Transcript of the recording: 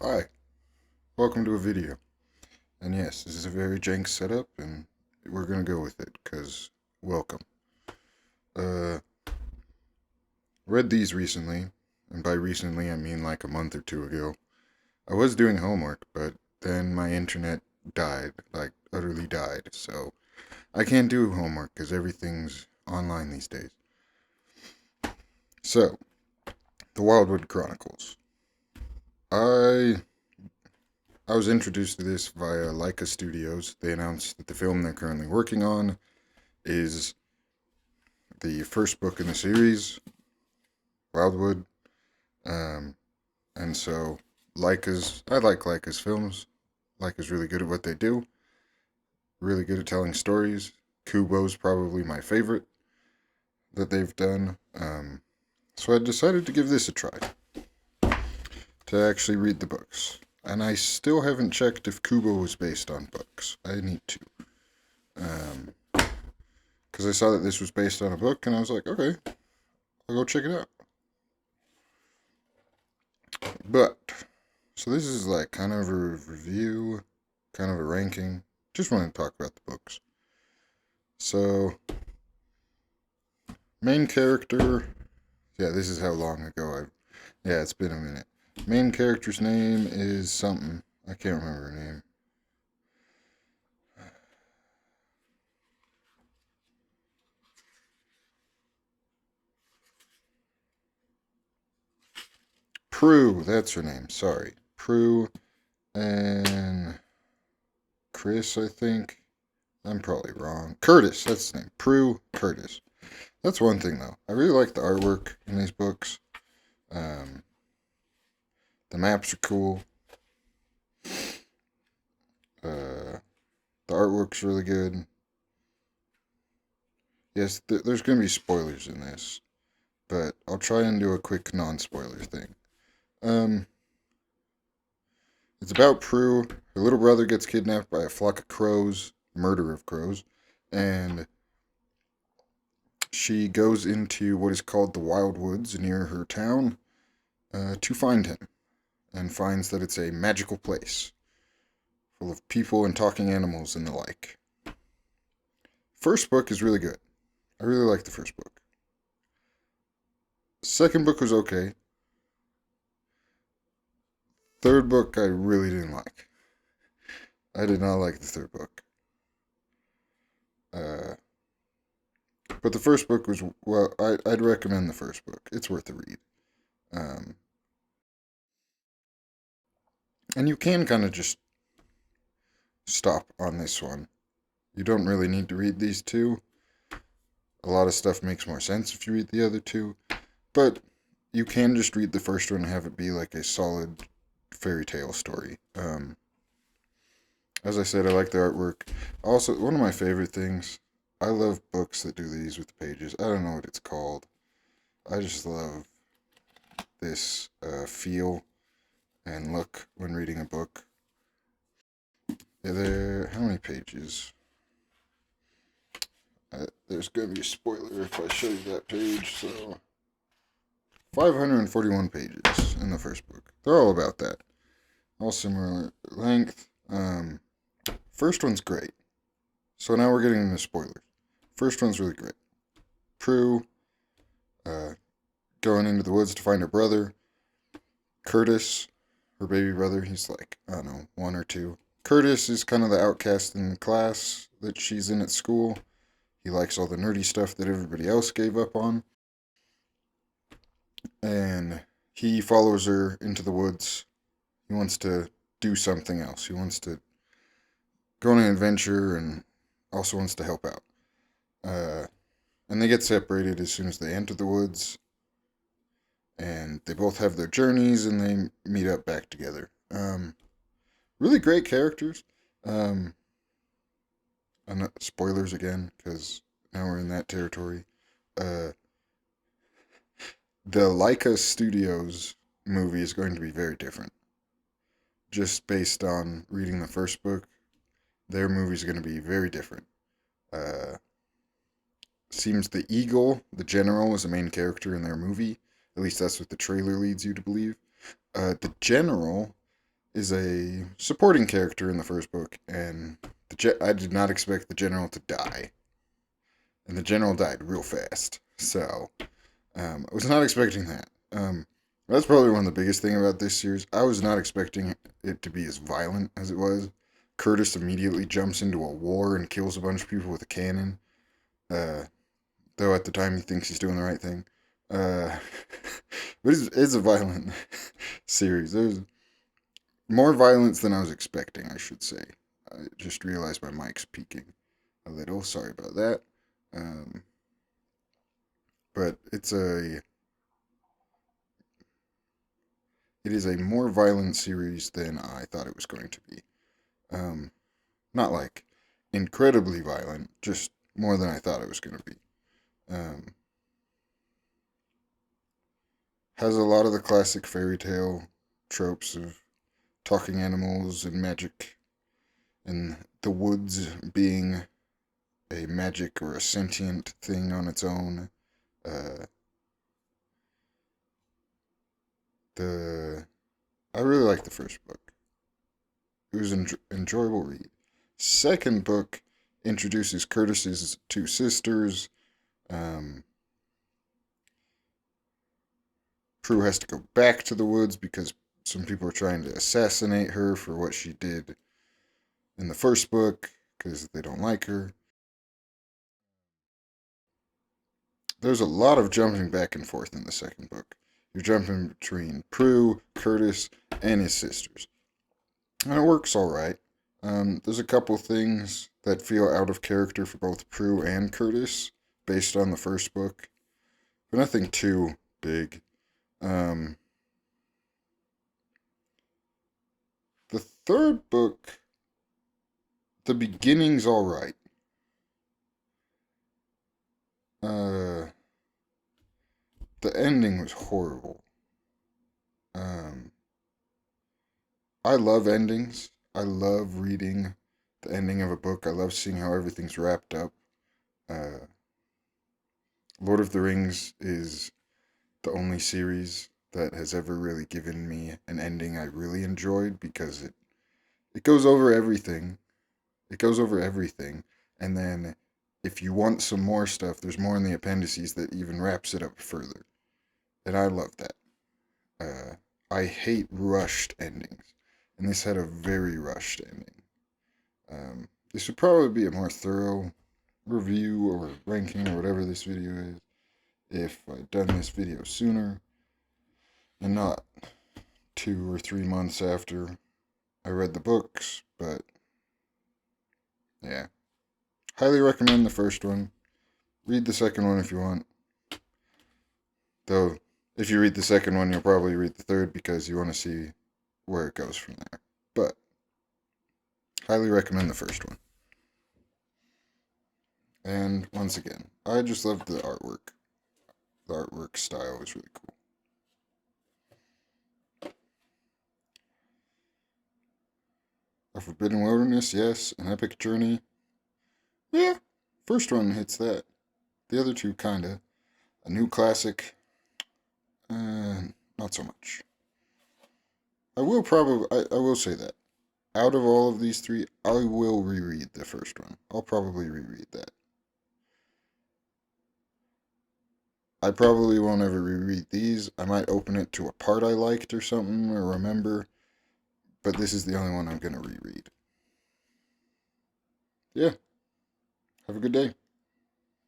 Hi, welcome to a video. And yes, this is a very jank setup, and we're gonna go with it, cause welcome. Uh, read these recently, and by recently I mean like a month or two ago. I was doing homework, but then my internet died, like utterly died, so I can't do homework cause everything's online these days. So, the Wildwood Chronicles. I I was introduced to this via Leica Studios. They announced that the film they're currently working on is the first book in the series, Wildwood. Um, and so I like Leica's films. Leica's really good at what they do, really good at telling stories. Kubo's probably my favorite that they've done. So I decided to give this a try, to actually read the books. And I still haven't checked if Kubo was based on books. I need to. Because I saw that this was based on a book, and I was like, okay, I'll go check it out. But so this is like kind of a review, kind of a ranking. Just want to talk about the books. So, main character. Yeah, this is how long ago I've. Yeah, it's been a minute. Main character's name is something. I can't remember her name. Prue, that's her name. Sorry. Prue and Chris, I think. I'm probably wrong. Curtis, that's his name. Prue Curtis. That's one thing, though. I really like the artwork in these books. Um, the maps are cool. Uh, the artwork's really good. Yes, there's going to be spoilers in this, but I'll try and do a quick non-spoiler thing. Um, it's about Prue. Her little brother gets kidnapped by a flock of crows, murder of crows, and she goes into what is called the Wildwoods near her town to find him, and finds that it's a magical place full of people and talking animals and the like. First book is really good. I really like the first book. Second book was okay. Third book I really didn't like. I did not like the third book. Uh, but the first book was, well, I'd recommend the first book. It's worth a read. Um, and you can kind of just stop on this one. You don't really need to read these two. A lot of stuff makes more sense if you read the other two. But you can just read the first one and have it be like a solid fairy tale story. As I said, I like the artwork. Also, one of my favorite things, I love books that do these with the pages. I don't know what it's called. I just love this feel and look when reading a book. Yeah, how many pages? There's going to be a spoiler if I show you that page, so 541 pages in the first book. They're all about that. All similar length. First one's great. So now we're getting into spoilers. First one's really great. Prue, uh, going into the woods to find her brother. Curtis, her baby brother, he's like, I don't know, one or two. Curtis is kind of the outcast in the class that she's in at school. He likes all the nerdy stuff that everybody else gave up on. And he follows her into the woods. He wants to do something else. He wants to go on an adventure and also wants to help out. Uh, and they get separated as soon as they enter the woods. And they both have their journeys and they meet up back together. Really great characters. I'm not spoilers again because now we're in that territory. Uh, the Leica Studios movie is going to be very different. Just based on reading the first book, their movie is going to be very different. Uh, Seems the Eagle, the general, is the main character in their movie. At least that's what the trailer leads you to believe. The general is a supporting character in the first book, and I did not expect the general to die, and the general died real fast. So I was not expecting that. That's probably one of the biggest thing about this series. I was not expecting it to be as violent as it was. Curtis immediately jumps into a war and kills a bunch of people with a cannon. Uh, though at the time he thinks he's doing the right thing. Uh, but it's a violent series. There's more violence than I was expecting, I should say. I just realized my mic's peaking a little. Sorry about that. Um, but it is a more violent series than I thought it was going to be. Um, Not like incredibly violent, just more than I thought it was going to be. Um, has a lot of the classic fairy tale tropes of talking animals and magic, and the woods being a magic or a sentient thing on its own. Uh, the I really like the first book. It was an enjoyable read. Second book introduces Curtis's two sisters. Um, Prue has to go back to the woods because some people are trying to assassinate her for what she did in the first book because they don't like her. There's a lot of jumping back and forth in the second book. You're jumping between Prue, Curtis, and his sisters. And it works all right. There's a couple things that feel out of character for both Prue and Curtis based on the first book, but nothing too big. Um, the third book, the beginning's all right. Uh, the ending was horrible. Um, I love endings. I love reading the ending of a book. I love seeing how everything's wrapped up. Uh, Lord of the Rings is the only series that has ever really given me an ending I really enjoyed because it goes over everything. It goes over everything. And then if you want some more stuff, there's more in the appendices that even wraps it up further. And I love that. Uh, I hate rushed endings. And this had a very rushed ending. This would probably be a more thorough review or ranking or whatever this video is if I'd done this video sooner and not 2 or 3 months after I read the books, but yeah. Highly recommend the first one. Read the second one if you want. Though, if you read the second one, you'll probably read the third because you want to see where it goes from there. But, highly recommend the first one. And once again, I just love the artwork. The artwork style is really cool. A Forbidden Wilderness, yes. An Epic Journey, yeah. First one hits that. The other two, kinda. A new classic, not so much. I will say that. Out of all of these three, I will reread the first one. I'll probably reread that. I probably won't ever reread these. I might open it to a part I liked or something or remember, but this is the only one I'm going to reread. Yeah. Have a good day.